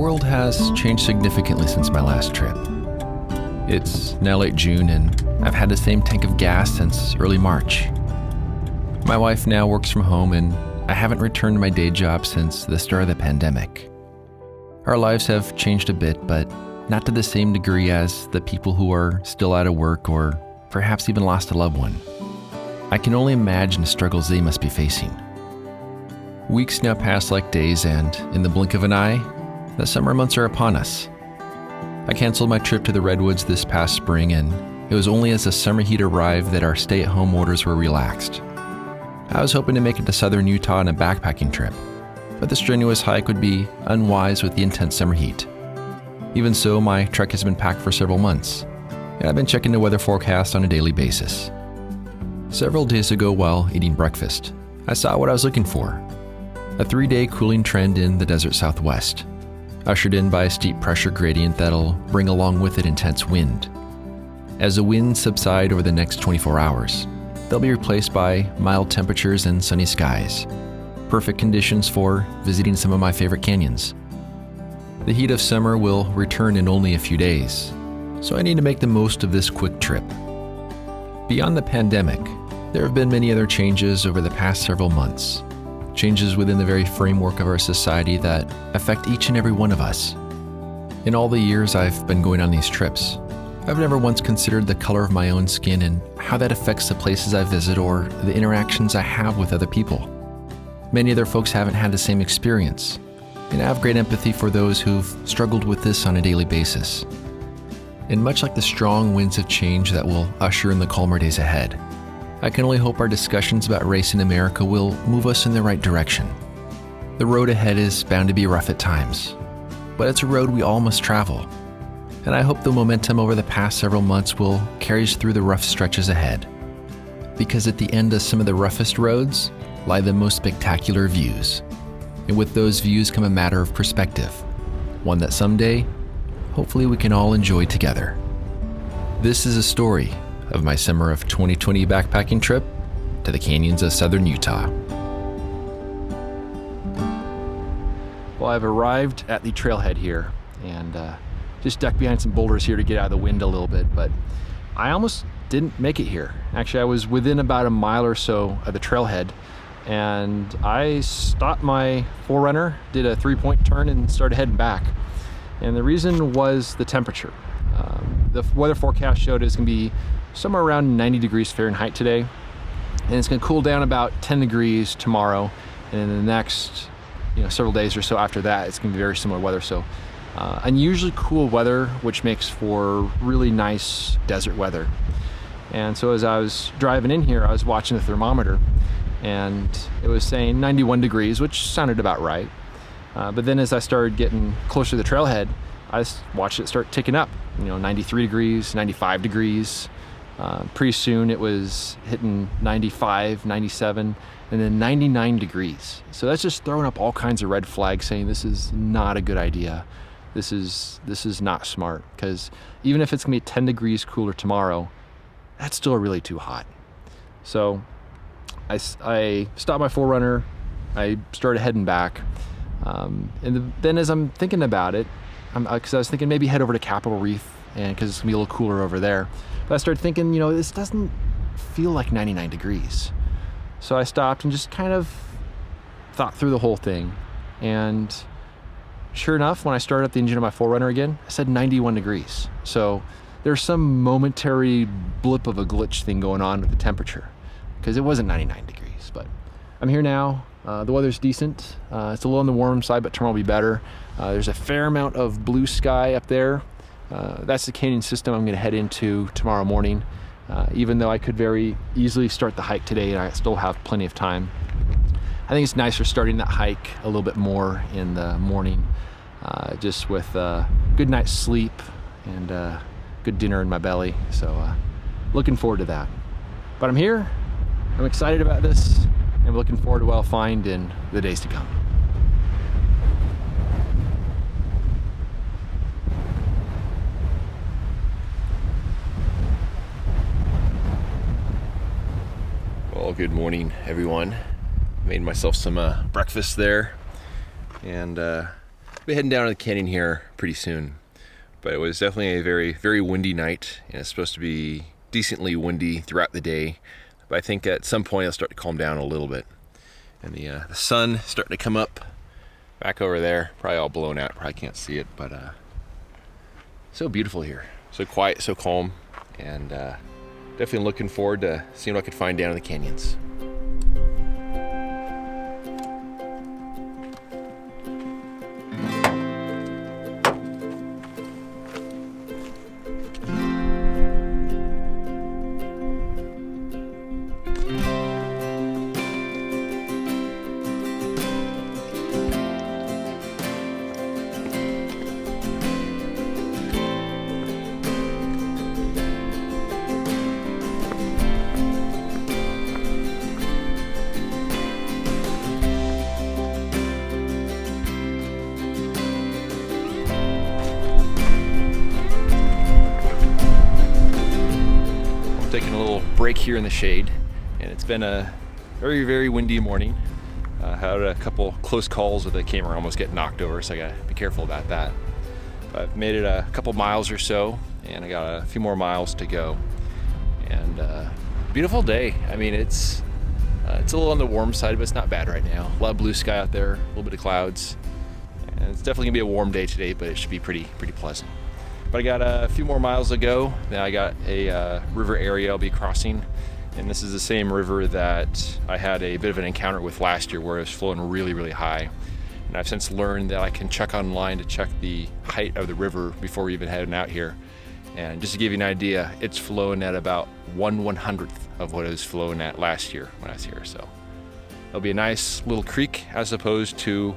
world has changed significantly since my last trip. It's now late June and I've had the same tank of gas since early March. My wife now works from home and I haven't returned to my day job since the start of the pandemic. Our lives have changed a bit, but not to the same degree as the people who are still out of work or perhaps even lost a loved one. I can only imagine the struggles they must be facing. Weeks now pass like days, and in the blink of an eye, the summer months are upon us. I canceled my trip to the Redwoods this past spring, and it was only as the summer heat arrived that our stay-at-home orders were relaxed. I was hoping to make it to southern Utah on a backpacking trip, but the strenuous hike would be unwise with the intense summer heat. Even so, my trek has been packed for several months, and I've been checking the weather forecast on a daily basis. Several days ago, while eating breakfast, I saw what I was looking for: a 3-day cooling trend in the desert southwest, ushered in by a steep pressure gradient that'll bring along with it intense wind. As the winds subside over the next 24 hours, they'll be replaced by mild temperatures and sunny skies. Perfect conditions for visiting some of my favorite canyons. The heat of summer will return in only a few days, so I need to make the most of this quick trip. Beyond the pandemic, there have been many other changes over the past several months. Changes within the very framework of our society that affect each and every one of us. In all the years I've been going on these trips, I've never once considered the color of my own skin and how that affects the places I visit or the interactions I have with other people. Many other folks haven't had the same experience, and I have great empathy for those who've struggled with this on a daily basis. And much like the strong winds of change that will usher in the calmer days ahead, I can only hope our discussions about race in America will move us in the right direction. The road ahead is bound to be rough at times, but it's a road we all must travel. And I hope the momentum over the past several months will carry us through the rough stretches ahead. Because at the end of some of the roughest roads lie the most spectacular views. And with those views come a matter of perspective, one that someday, hopefully we can all enjoy together. This is a story of my summer of 2020 backpacking trip to the canyons of southern Utah. Well, I've arrived at the trailhead here and just ducked behind some boulders here to get out of the wind a little bit, but I almost didn't make it here. Actually, I was within about a mile or so of the trailhead, and I stopped my 4Runner, did a 3-point turn, and started heading back. And the reason was the temperature. The weather forecast showed it's going to be somewhere around 90 degrees Fahrenheit today, and it's going to cool down about 10 degrees tomorrow, and in the next several days or so after that, it's going to be very similar weather. So unusually cool weather, which makes for really nice desert weather. And so as I was driving in here, I was watching the thermometer, and it was saying 91 degrees, which sounded about right. But then as I started getting closer to the trailhead, I watched it start ticking up, 93 degrees, 95 degrees. Pretty soon it was hitting 95, 97, and then 99 degrees. So that's just throwing up all kinds of red flags saying this is not a good idea. This is not smart, because even if it's gonna be 10 degrees cooler tomorrow, that's still really too hot. So I stopped my 4Runner, I started heading back. Then as I'm thinking about it, because I was thinking maybe head over to Capitol Reef, and because it's gonna be a little cooler over there. But I started thinking, this doesn't feel like 99 degrees. So I stopped and just kind of thought through the whole thing. And sure enough, when I started up the engine of my 4Runner again, I said 91 degrees. So there's some momentary blip of a glitch thing going on with the temperature, because it wasn't 99 degrees. But I'm here now. The weather's decent. It's a little on the warm side, but tomorrow will be better. There's a fair amount of blue sky up there. That's the canyon system I'm going to head into tomorrow morning. Even though I could very easily start the hike today, and I still have plenty of time. I think it's nicer starting that hike a little bit more in the morning, just with a good night's sleep and good dinner in my belly. So looking forward to that. But I'm here. I'm excited about this. I'm looking forward to what I'll find in the days to come. Well, good morning, everyone. Made myself some breakfast there, and be heading down to the canyon here pretty soon. But it was definitely a very, very windy night, and it's supposed to be decently windy throughout the day. But I think at some point it'll start to calm down a little bit. And the sun starting to come up back over there. Probably all blown out, probably can't see it, but so beautiful here. So quiet, so calm, and definitely looking forward to seeing what I can find down in the canyons. Taking a little break here in the shade, and it's been a very, very windy morning. Had a couple close calls with the camera almost getting knocked over, so I gotta be careful about that. But I've made it a couple miles or so, and I got a few more miles to go. And beautiful day. I mean, it's a little on the warm side, but it's not bad right now. A lot of blue sky out there, a little bit of clouds, and it's definitely gonna be a warm day today, but it should be pretty pleasant. But I got a few more miles to go. Now I got a river area I'll be crossing, and this is the same river that I had a bit of an encounter with last year where it was flowing really, really high. And I've since learned that I can check online to check the height of the river before we even heading out here. And just to give you an idea, it's flowing at about 1/100th of what it was flowing at last year when I was here. So it'll be a nice little creek as opposed to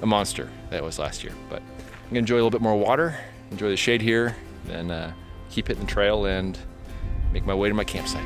a monster that was last year. But I'm gonna enjoy a little bit more water, enjoy the shade here, then keep hitting the trail and make my way to my campsite.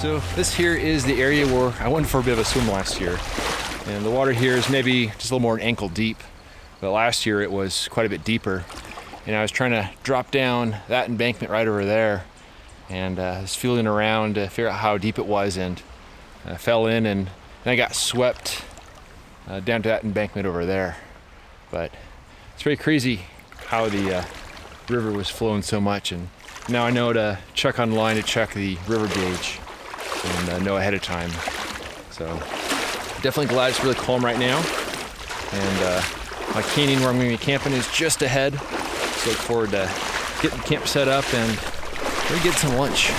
So this here is the area where I went for a bit of a swim last year. And the water here is maybe just a little more than ankle deep. But last year it was quite a bit deeper. And I was trying to drop down that embankment right over there. And I was feeling around to figure out how deep it was, and I fell in and I got swept down to that embankment over there. But it's pretty crazy how the river was flowing so much. And now I know to check online to check the river gauge and know ahead of time. So definitely glad it's really calm right now. And my canyon where I'm going to be camping is just ahead. So look forward to getting the camp set up and maybe get some lunch.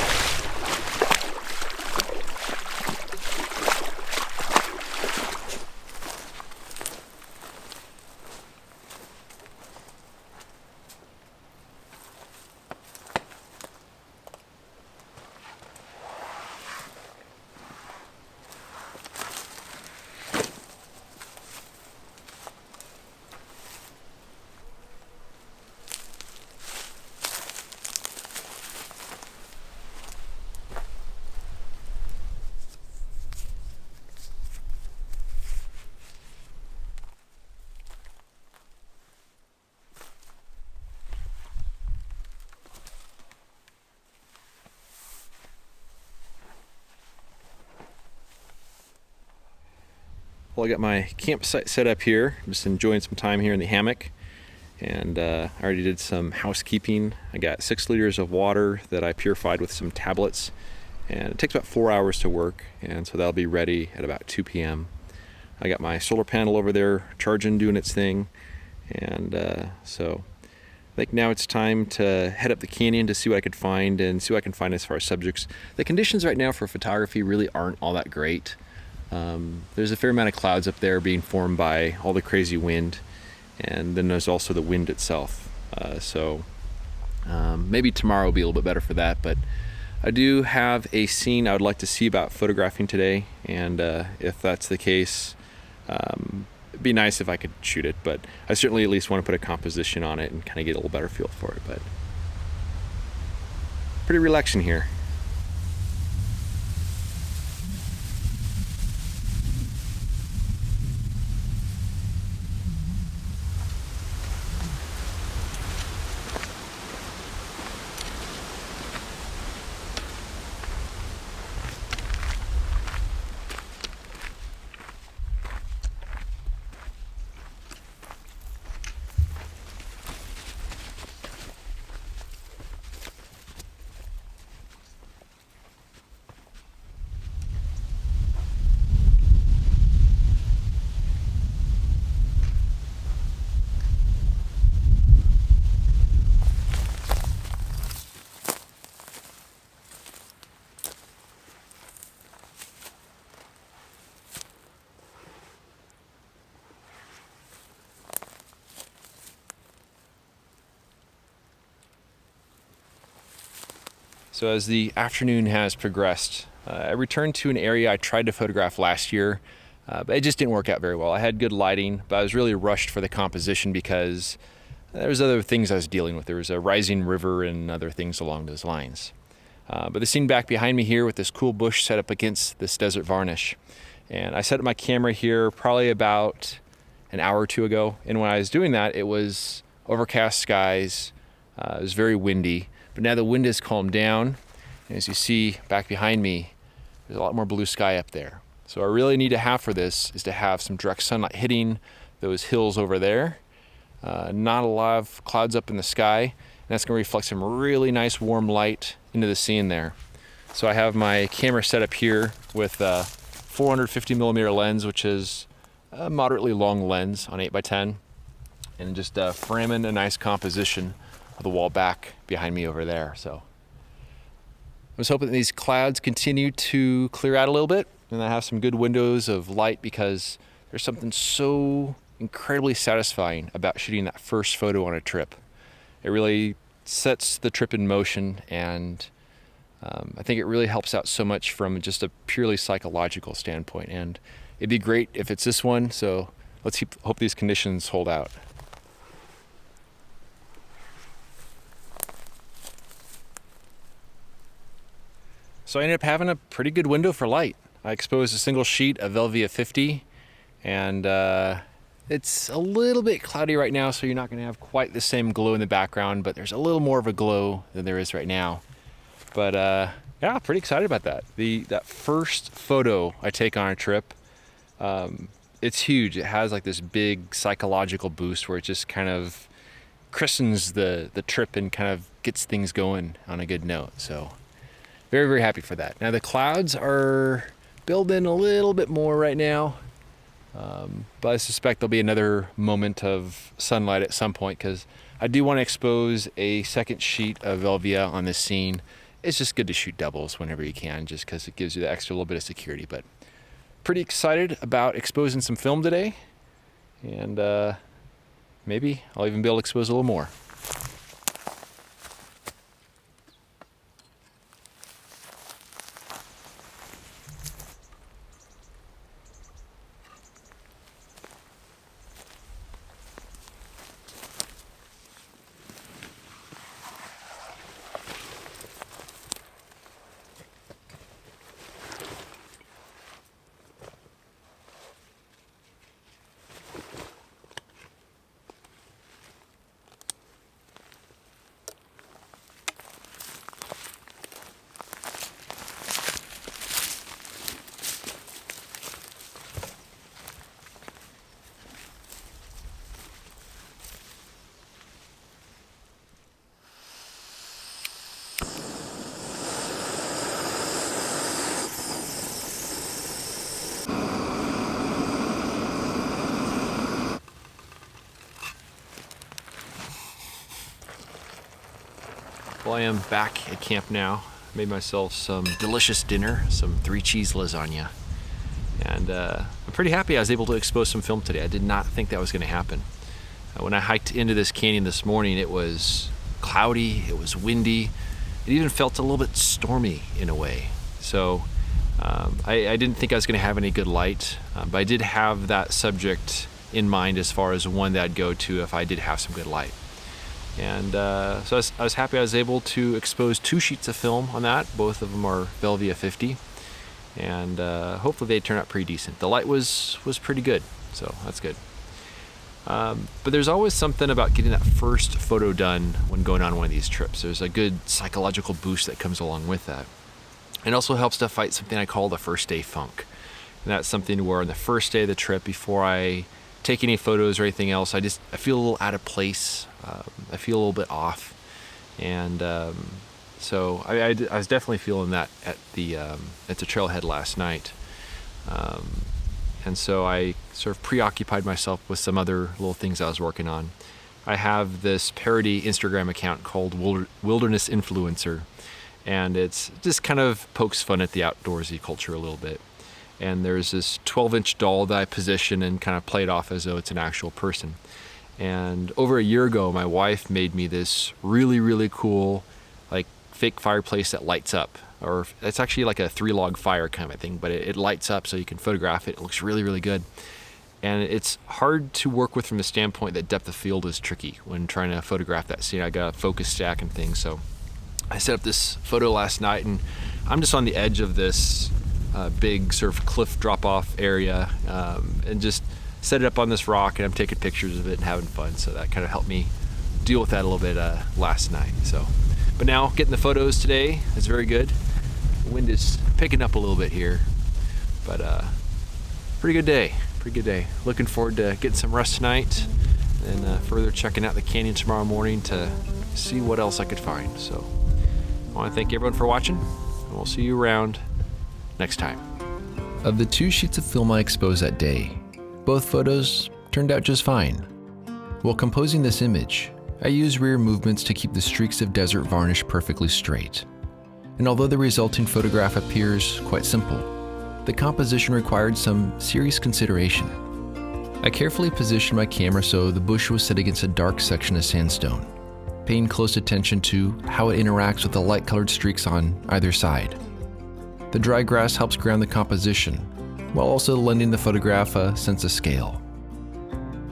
Well, I got my campsite set up here. I'm just enjoying some time here in the hammock. And I already did some housekeeping. I got 6 liters of water that I purified with some tablets, and it takes about 4 hours to work, and so that'll be ready at about 2 p.m. I got my solar panel over there charging, doing its thing, and so I think now it's time to head up the canyon to see what I could find and see what I can find as far as subjects. The conditions right now for photography really aren't all that great. There's a fair amount of clouds up there being formed by all the crazy wind, and then there's also the wind itself. So maybe tomorrow will be a little bit better for that, but I do have a scene I would like to see about photographing today, and if that's the case, it'd be nice if I could shoot it, but I certainly at least want to put a composition on it and kind of get a little better feel for it. But pretty relaxing here. So as the afternoon has progressed, I returned to an area I tried to photograph last year, but it just didn't work out very well. I had good lighting, but I was really rushed for the composition because there was other things I was dealing with. There was a rising river and other things along those lines. But the scene back behind me here with this cool bush set up against this desert varnish. And I set up my camera here probably about an hour or two ago. And when I was doing that, it was overcast skies. It was very windy. But now the wind has calmed down, and as you see back behind me, there's a lot more blue sky up there. So what I really need to have for this is to have some direct sunlight hitting those hills over there. Not a lot of clouds up in the sky, and that's going to reflect some really nice warm light into the scene there. So I have my camera set up here with a 450 millimeter lens, which is a moderately long lens on 8x10, and just framing a nice composition of the wall back behind me over there. So I was hoping that these clouds continue to clear out a little bit and I have some good windows of light, because there's something so incredibly satisfying about shooting that first photo on a trip. It really sets the trip in motion, and I think it really helps out so much from just a purely psychological standpoint. And it'd be great if it's this one, so let's hope these conditions hold out. So I ended up having a pretty good window for light. I exposed a single sheet of Velvia 50, and it's a little bit cloudy right now, so you're not gonna have quite the same glow in the background, but there's a little more of a glow than there is right now. But yeah, pretty excited about that. That first photo I take on a trip, it's huge. It has like this big psychological boost where it just kind of christens the trip and kind of gets things going on a good note. So very, very happy for that. Now the clouds are building a little bit more right now, but I suspect there'll be another moment of sunlight at some point, because I do want to expose a second sheet of Velvia on this scene. It's just good to shoot doubles whenever you can, just because it gives you the extra little bit of security. But pretty excited about exposing some film today, and maybe I'll even be able to expose a little more. Well, I am back at camp now. Made myself some delicious dinner, some 3-cheese lasagna. And I'm pretty happy I was able to expose some film today. I did not think that was going to happen. When I hiked into this canyon this morning, it was cloudy, it was windy, it even felt a little bit stormy in a way. So I didn't think I was going to have any good light, but I did have that subject in mind as far as one that I'd go to if I did have some good light. And so I was happy I was able to expose 2 sheets of film on that. Both of them are Velvia 50, and hopefully they turn out pretty decent. The light was pretty good, so that's good. But there's always something about getting that first photo done when going on one of these trips. There's a good psychological boost that comes along with that. It also helps to fight something I call the first day funk. And that's something where on the first day of the trip, before I take any photos or anything else, I feel a little out of place. I feel a little bit off. And so I was definitely feeling that at the trailhead last night. And so I sort of preoccupied myself with some other little things I was working on. I have this parody Instagram account called Wilderness Influencer, and it's just kind of pokes fun at the outdoorsy culture a little bit. And there's this 12-inch doll that I position and kind of play it off as though it's an actual person. And over a year ago, my wife made me this really, really cool, like, fake fireplace that lights up. Or it's actually like a 3-log fire kind of thing, but it lights up so you can photograph it. It looks really, really good. And it's hard to work with from the standpoint that depth of field is tricky when trying to photograph that scene. I got a focus stack and things. So I set up this photo last night, and I'm just on the edge of this big sort of cliff drop-off area, and just set it up on this rock, and I'm taking pictures of it and having fun. So that kind of helped me deal with that a little bit last night. But now getting the photos today is very good. The wind is picking up a little bit here, but pretty good day. Looking forward to getting some rest tonight, and further checking out the canyon tomorrow morning to see what else I could find. So I want to thank everyone for watching, and we'll see you around next time. Of the 2 sheets of film I exposed that day, both photos turned out just fine. While composing this image, I used rear movements to keep the streaks of desert varnish perfectly straight. And although the resulting photograph appears quite simple, the composition required some serious consideration. I carefully positioned my camera so the bush was set against a dark section of sandstone, paying close attention to how it interacts with the light-colored streaks on either side. The dry grass helps ground the composition, while also lending the photograph a sense of scale.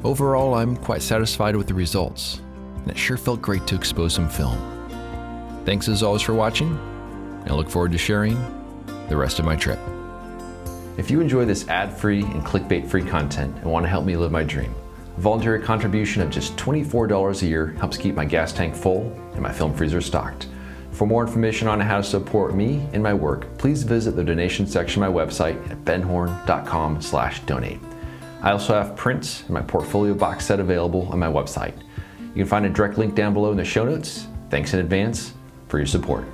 Overall, I'm quite satisfied with the results, and it sure felt great to expose some film. Thanks as always for watching, and I look forward to sharing the rest of my trip. If you enjoy this ad-free and clickbait-free content and want to help me live my dream, a voluntary contribution of just $24 a year helps keep my gas tank full and my film freezer stocked. For more information on how to support me and my work, please visit the donation section of my website at benhorn.com/donate. I also have prints and my portfolio box set available on my website. You can find a direct link down below in the show notes. Thanks in advance for your support.